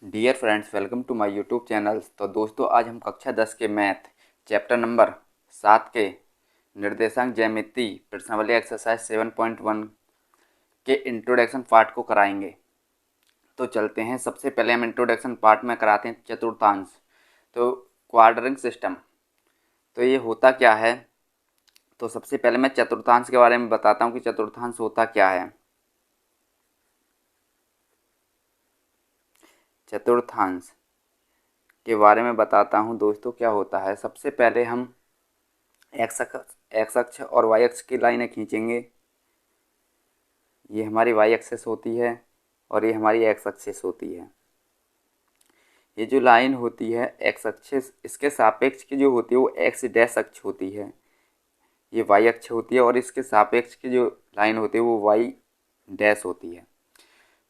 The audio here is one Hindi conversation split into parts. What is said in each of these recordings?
Dear friends, welcome to my YouTube channel. तो दोस्तों, आज हम कक्षा 10 के मैथ चैप्टर नंबर 7 के निर्देशांक ज्यामिति प्रश्नावली एक्सरसाइज 7.1 के इंट्रोडक्शन पार्ट को कराएंगे। तो चलते हैं। सबसे पहले हम इंट्रोडक्शन पार्ट में कराते हैं चतुर्थांश। तो क्वाड्रिंग सिस्टम, तो ये होता क्या है। तो सबसे पहले मैं चतुर्थांश के बारे में बताता हूँ कि चतुर्थांश होता क्या है। चतुर्थांश के बारे में बताता हूँ दोस्तों, क्या होता है। सबसे पहले हम एक्स अक्ष और वाई अक्ष की लाइनें खींचेंगे। ये हमारी वाई एक्सिस होती है और ये हमारी एक्स एक्सिस होती है। ये जो लाइन होती है एक्स एक्सिस, इसके सापेक्ष की जो होती है वो एक्स डैश अक्ष होती है। ये वाई अक्ष होती है और इसके सापेक्ष की जो लाइन होती है वो वाई डैश होती है।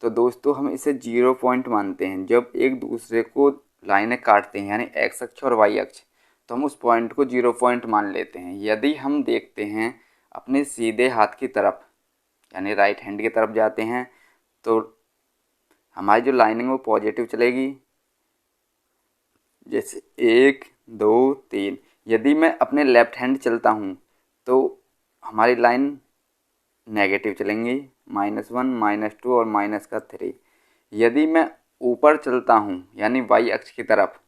तो दोस्तों, हम इसे 0 पॉइंट मानते हैं। जब एक दूसरे को लाइनें काटते हैं, यानी एक्स अक्ष और वाई अक्ष, तो हम उस पॉइंट को 0 पॉइंट मान लेते हैं। यदि हम देखते हैं अपने सीधे हाथ की तरफ, यानी राइट हैंड की तरफ जाते हैं, तो हमारी जो लाइनिंग वो पॉजिटिव चलेगी। जैसे 1 2 3। यदि मैं अपने लेफ्ट हैंड चलता हूँ तो हमारी लाइन नेगेटिव चलेंगी, -1 -2 और -3। यदि मैं ऊपर चलता हूँ यानी वाई अक्ष की तरफ,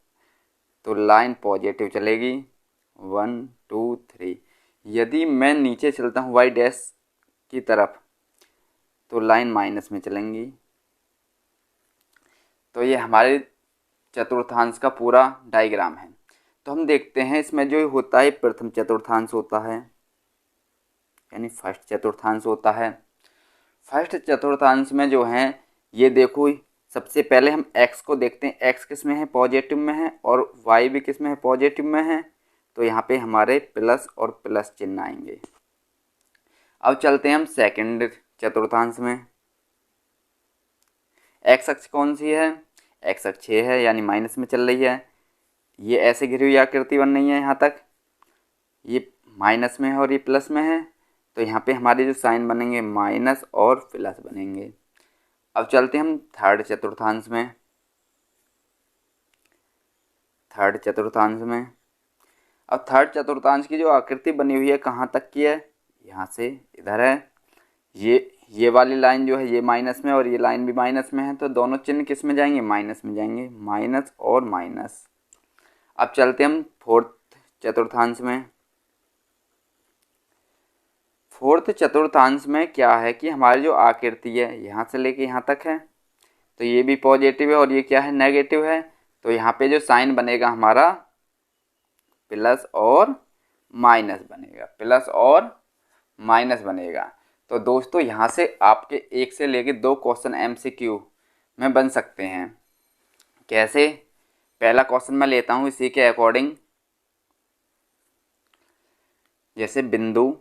तो लाइन पॉजिटिव चलेगी, 1 2 3। यदि मैं नीचे चलता हूँ वाई डैश की तरफ, तो लाइन माइनस में चलेंगी। तो ये हमारे चतुर्थांश का पूरा डायग्राम है। तो हम देखते हैं इसमें जो होता है प्रथम चतुर्थांश होता है, यानी फर्स्ट चतुर्थांश होता है। फर्स्ट चतुर्थांश में जो है, ये देखो, सबसे पहले हम x को देखते हैं। x किस में है, पॉजिटिव में है, और y भी किस में है, पॉजिटिव में है। तो यहाँ पे हमारे प्लस और प्लस चिन्ह आएंगे। अब चलते हैं हम सेकंड चतुर्थांश में। x अक्ष कौन सी है, x अक्ष 6 है, यानी माइनस में चल रही है। ये ऐसे घिरी हुई आकृति बन रही है यहाँ तक, ये माइनस में है और ये प्लस में है। तो यहाँ पे हमारे जो साइन बनेंगे माइनस और प्लस बनेंगे। अब चलते हैं हम थर्ड चतुर्थांश में। थर्ड चतुर्थांश में अब थर्ड चतुर्थांश की जो आकृति बनी हुई है कहाँ तक की है, यहाँ से इधर है। ये वाली लाइन जो है ये माइनस में और ये लाइन भी माइनस में है, तो दोनों चिन्ह किस में जाएंगे, माइनस में जाएंगे, माइनस और माइनस। अब चलते हम फोर्थ चतुर्थांश में। फोर्थ चतुर्थांश में क्या है कि हमारी जो आकृति है यहाँ से लेके यहाँ तक है, तो ये भी पॉजिटिव है और ये क्या है, नेगेटिव है। तो यहाँ पे जो साइन बनेगा हमारा प्लस और माइनस बनेगा, प्लस और माइनस बनेगा। तो दोस्तों, यहाँ से आपके 1 से लेके 2 क्वेश्चन MCQ में बन सकते हैं। कैसे, पहला क्वेश्चन मैं लेता हूँ इसी के अकॉर्डिंग। जैसे बिंदु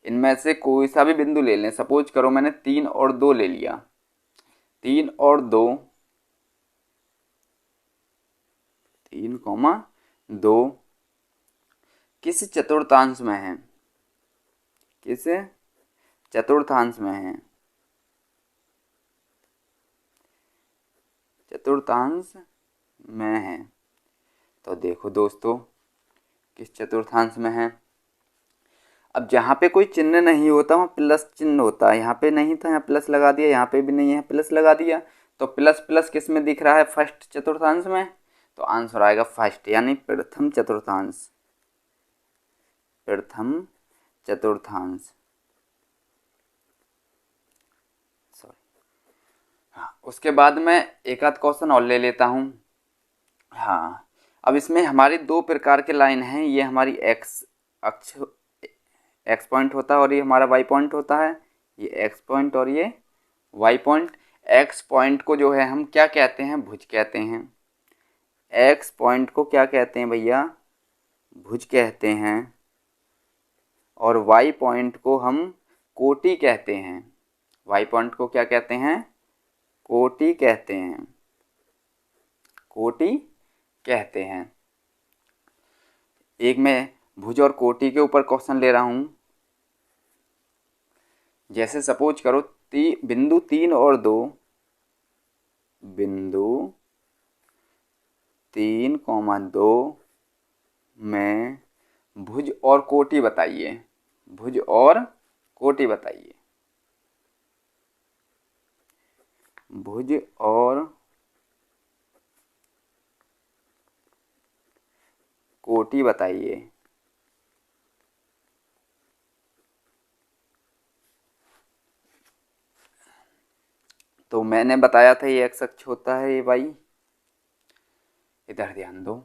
इनमें से कोई सा भी बिंदु ले लें। सपोज करो मैंने 3 और 2 ले लिया। 3 और 2, 3,2 किस चतुर्थांश में है, किस चतुर्थांश में है, चतुर्थांश में है। तो देखो दोस्तों, किस चतुर्थांश में है। अब जहाँ पे कोई चिन्ह नहीं होता वहाँ प्लस चिन्ह होता है। यहाँ पे नहीं था, यहाँ प्लस लगा दिया, यहाँ पे भी नहीं है, प्लस लगा दिया। तो प्लस प्लस किस में दिख रहा है, फर्स्ट चतुर्थांश में। तो आंसर आएगा फर्स्ट, यानी प्रथम चतुर्थांश, प्रथम चतुर्थांश। सॉरी, हाँ। उसके बाद मैं एक आध क्वेश्चन और ले लेता हूँ। हाँ, अब इसमें हमारी 2 प्रकार के लाइन हैं। ये हमारी एक्स अक्ष, एक्स पॉइंट होता है और ये हमारा वाई पॉइंट होता है। ये एक्स पॉइंट और ये वाई पॉइंट। एक्स पॉइंट को जो है हम क्या कहते हैं, भुज कहते हैं। एक्स पॉइंट को क्या कहते हैं भैया, भुज कहते हैं। और वाई पॉइंट को हम कोटि कहते हैं। वाई पॉइंट को क्या कहते हैं, कोटि कहते हैं, कोटि कहते हैं। एक मैं भुज और कोटि के ऊपर क्वेश्चन ले रहा हूँ। जैसे सपोज करो बिंदु 3 और 2, बिंदु 3, 2 में भुज और कोटि बताइए। भुज और कोटि बताइए। भुज और कोटि बताइए। तो मैंने बताया था ये एक्स अक्ष होता है ये भाई, इधर ध्यान दो।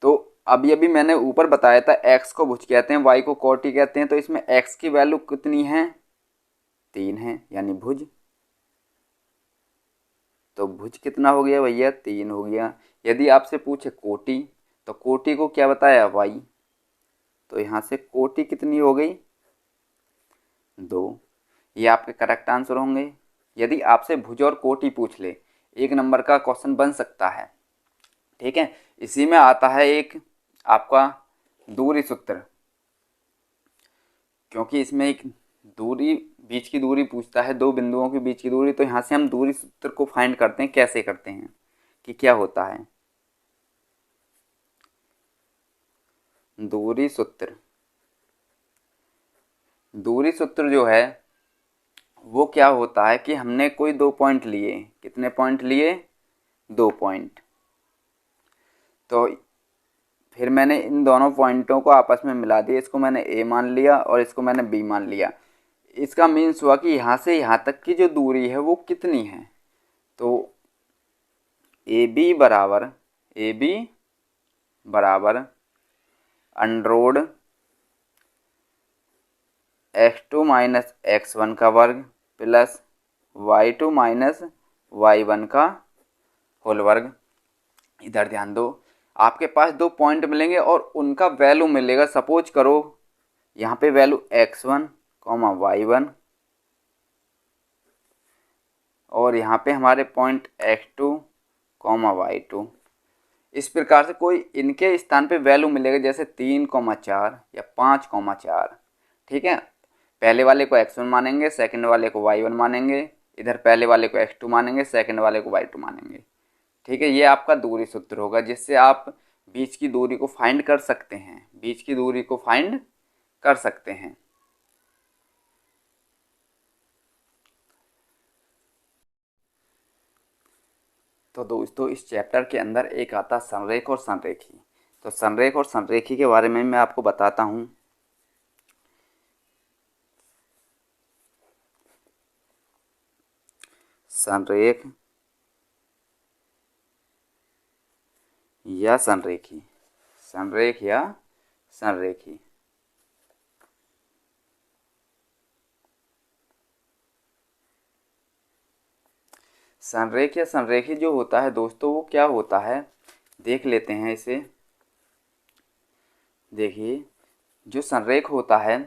तो अभी अभी मैंने ऊपर बताया था एक्स को भुज कहते हैं, वाई को कोटि कहते हैं। तो इसमें एक्स की वैल्यू कितनी है? 3 है, यानी भुज। तो भुज कितना हो गया भैया? 3 हो गया। यदि आपसे पूछे कोटि, तो कोटि को क्या बताया? वाई। तो यहाँ से कोटि कितनी हो गई? 2। ये आपके करेक्ट आंसर होंगे। यदि आपसे भुज और कोटि पूछ ले, 1 नंबर का क्वेश्चन बन सकता है। ठीक है। इसी में आता है एक आपका दूरी सूत्र, क्योंकि इसमें एक दूरी, बीच की दूरी पूछता है, दो बिंदुओं के बीच की दूरी। तो यहाँ से हम दूरी सूत्र को फाइंड करते हैं। कैसे करते हैं कि क्या होता है दूरी सूत्र? दूरी सूत्र जो है वो क्या होता है कि हमने कोई 2 पॉइंट लिए। कितने पॉइंट लिए? 2 पॉइंट। तो फिर मैंने इन दोनों पॉइंटों को आपस में मिला दिया। इसको मैंने ए मान लिया और इसको मैंने बी मान लिया। इसका मीन्स हुआ कि यहाँ से यहाँ तक की जो दूरी है वो कितनी है। तो ए बी बराबर अंडरवुड x2 - x1 का वर्ग प्लस y2 - y1 का होल वर्ग। इधर ध्यान दो, आपके पास 2 पॉइंट मिलेंगे और उनका वैल्यू मिलेगा। सपोज करो यहाँ पे वैल्यू x1, y1 और यहाँ पे हमारे पॉइंट x2, y2। इस प्रकार से कोई इनके स्थान पे वैल्यू मिलेगा, जैसे 3, 4 या 5, 4। ठीक है। पहले वाले को x1 मानेंगे, सेकंड वाले को y1 मानेंगे। इधर पहले वाले को x2 मानेंगे, सेकंड वाले को y2 मानेंगे। ठीक है। ये आपका दूरी सूत्र होगा, जिससे आप बीच की दूरी को फाइंड कर सकते हैं। बीच की दूरी को फाइंड कर सकते हैं। तो दोस्तों इस चैप्टर के अंदर एक आता संरेख और संरेखी। तो संरेख और संरेखी के बारे में मैं आपको बताता हूँ। संरेख या संरेखी, संरेख या संरेखी। संरेख या संरेखी जो होता है दोस्तों, वो क्या होता है देख लेते हैं इसे। देखिए, जो संरेख होता है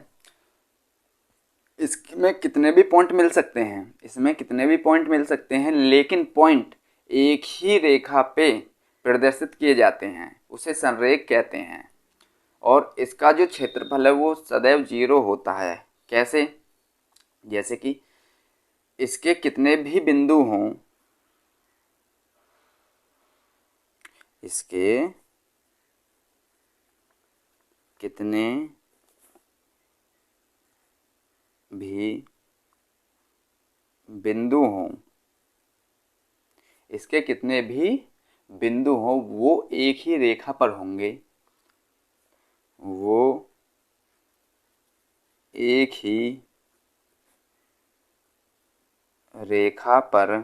इसमें कितने भी पॉइंट मिल सकते हैं। इसमें कितने भी पॉइंट मिल सकते हैं, लेकिन पॉइंट एक ही रेखा पे प्रदर्शित किए जाते हैं, उसे संरेख कहते हैं। और इसका जो क्षेत्रफल है वो सदैव 0 होता है। कैसे? जैसे कि इसके कितने भी बिंदु हों, इसके कितने भी बिंदु हों, इसके कितने भी बिंदु हों, वो एक ही रेखा पर होंगे। वो एक ही रेखा पर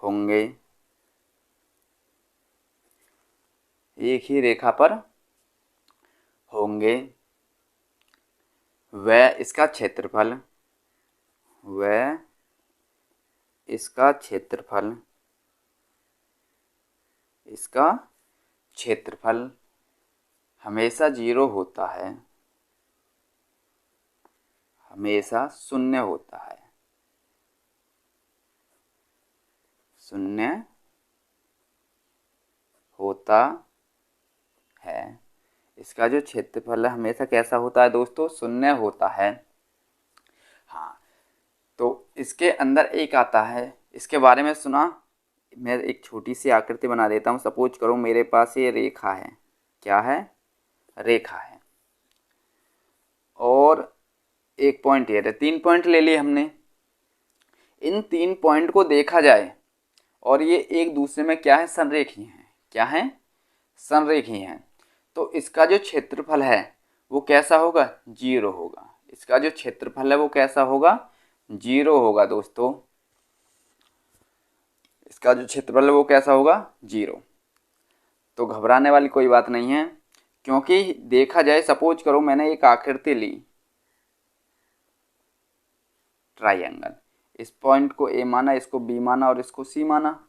होंगे। एक ही रेखा पर होंगे। वह इसका क्षेत्रफल, वह इसका क्षेत्रफल, इसका क्षेत्रफल हमेशा 0 होता है, हमेशा 0 होता है। 0 होता है। इसका जो क्षेत्रफल है हमेशा कैसा होता है दोस्तों? 0 होता है। हाँ, इसके अंदर एक आता है, इसके बारे में सुना। मैं एक छोटी सी आकृति बना देता हूँ। सपोज करो मेरे पास ये रेखा है, क्या है, रेखा है, और एक पॉइंट ये है, 3 पॉइंट ले लिए हमने। इन 3 पॉइंट को देखा जाए और ये एक दूसरे में क्या है, संरेखी हैं। क्या है, संरेखी हैं। तो इसका जो क्षेत्रफल है वो कैसा होगा, 0 होगा। इसका जो क्षेत्रफल है वो कैसा होगा, 0 होगा दोस्तों। इसका जो क्षेत्रफल है वो कैसा होगा, 0। तो घबराने वाली कोई बात नहीं है, क्योंकि देखा जाए, सपोज करो मैंने एक आकृति ली, ट्राइंगल। इस पॉइंट को ए माना, इसको बी माना और इसको सी माना।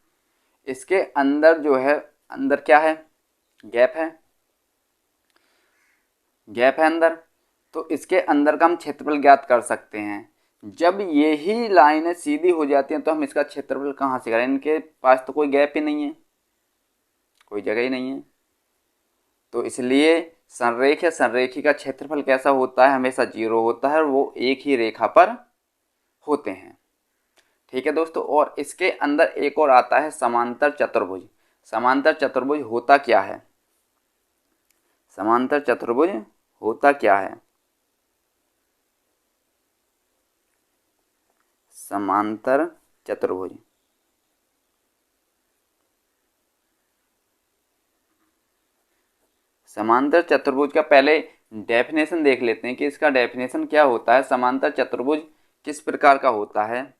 इसके अंदर जो है, अंदर क्या है, गैप है, गैप है अंदर। तो इसके अंदर का हम क्षेत्रफल ज्ञात कर सकते हैं। जब ये ही लाइनें सीधी हो जाती हैं तो हम इसका क्षेत्रफल कहाँ से करें, इनके पास तो कोई गैप ही नहीं है, कोई जगह ही नहीं है। तो इसलिए संरेख या संरेखी का क्षेत्रफल कैसा होता है, हमेशा 0 होता है, और वो एक ही रेखा पर होते हैं। ठीक है दोस्तों। और इसके अंदर एक और आता है समांतर चतुर्भुज। समांतर चतुर्भुज होता क्या है, समांतर चतुर्भुज होता क्या है, समांतर चतुर्भुज। समांतर चतुर्भुज का पहले डेफिनेशन देख लेते हैं कि इसका डेफिनेशन क्या होता है। समांतर चतुर्भुज किस प्रकार का होता है,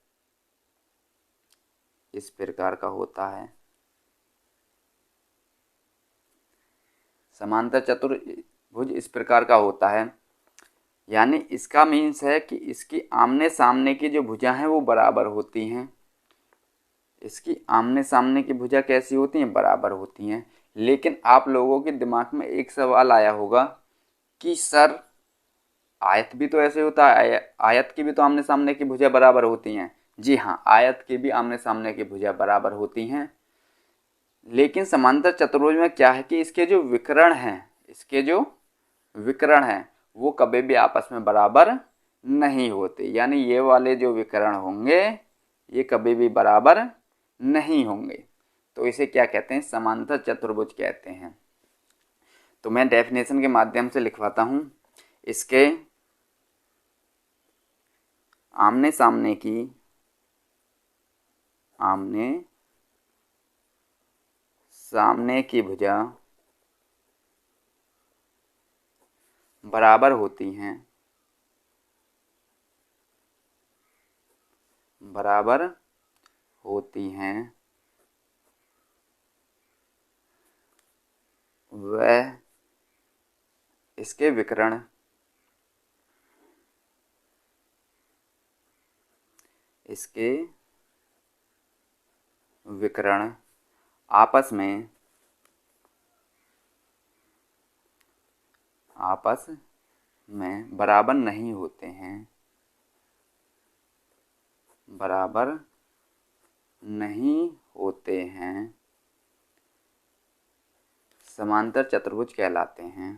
इस प्रकार का होता है। समांतर चतुर्भुज इस प्रकार का होता है, यानी इसका मीन्स है कि इसकी आमने सामने की जो भुजा हैं वो बराबर होती हैं। इसकी आमने सामने की भुजा कैसी होती हैं, बराबर होती हैं। लेकिन आप लोगों के दिमाग में एक सवाल आया होगा कि सर आयत भी तो ऐसे होता है, आयत की भी तो आमने सामने की भुजा बराबर होती हैं। जी हाँ, आयत की भी आमने सामने की भुजा बराबर होती हैं। लेकिन समांतर चतुर्भुज में क्या है कि इसके जो विकर्ण हैं, इसके जो विकर्ण हैं वो कभी भी आपस में बराबर नहीं होते। यानी ये वाले जो विकर्ण होंगे ये कभी भी बराबर नहीं होंगे। तो इसे क्या कहते हैं, समांतर चतुर्भुज कहते हैं। तो मैं डेफिनेशन के माध्यम से लिखवाता हूँ। इसके आमने सामने की, आमने सामने की भुजा बराबर होती हैं, बराबर होती हैं। वह इसके विकर्ण इसके विकर्ण आपस में बराबर नहीं होते हैं, बराबर नहीं होते हैं, समांतर चतुर्भुज कहलाते हैं।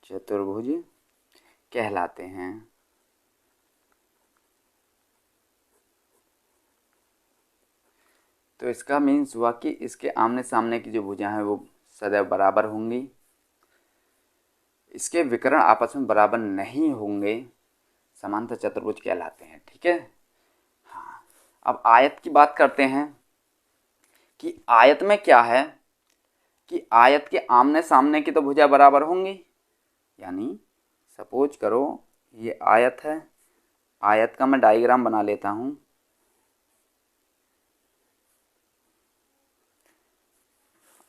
चतुर्भुज कहलाते हैं। तो इसका मीन्स हुआ कि इसके आमने सामने की जो भुजा हैं वो सदैव बराबर होंगी, इसके विकर्ण आपस में बराबर नहीं होंगे, समांतर चतुर्भुज कहलाते हैं। ठीक है। हाँ, अब आयत की बात करते हैं कि आयत में क्या है कि आयत के आमने सामने की तो भुजा बराबर होंगी। यानी सपोज करो ये आयत है, आयत का मैं डायग्राम बना लेता हूँ।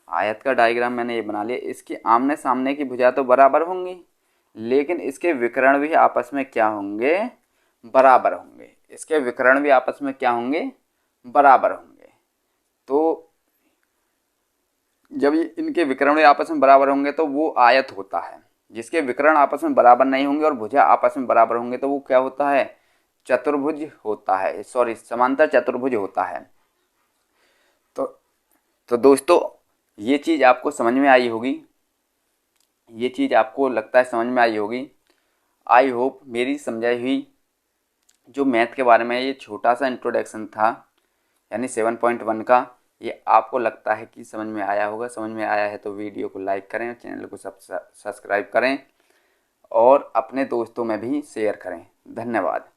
आयत का डायग्राम मैंने ये बना लिया। इसकी आमने सामने की भुजा तो बराबर होंगी, लेकिन इसके विकर्ण भी आपस में क्या होंगे, बराबर होंगे। इसके विकर्ण भी आपस में क्या होंगे, बराबर होंगे। तो जब इनके विकर्ण भी आपस में बराबर होंगे तो वो आयत होता है। जिसके विकर्ण आपस में बराबर नहीं होंगे और भुजा आपस में बराबर होंगे तो वो क्या होता है, चतुर्भुज होता है, सॉरी समांतर चतुर्भुज होता है। तो दोस्तों ये चीज़ आपको समझ में आई होगी। ये चीज़ आपको लगता है समझ में आई होगी। आई होप मेरी समझाई हुई जो मैथ के बारे में ये छोटा सा इंट्रोडक्शन था, यानी 7.1 का, ये आपको लगता है कि समझ में आया होगा। समझ में आया है तो वीडियो को लाइक करें, चैनल को सब्सक्राइब करें और अपने दोस्तों में भी शेयर करें। धन्यवाद।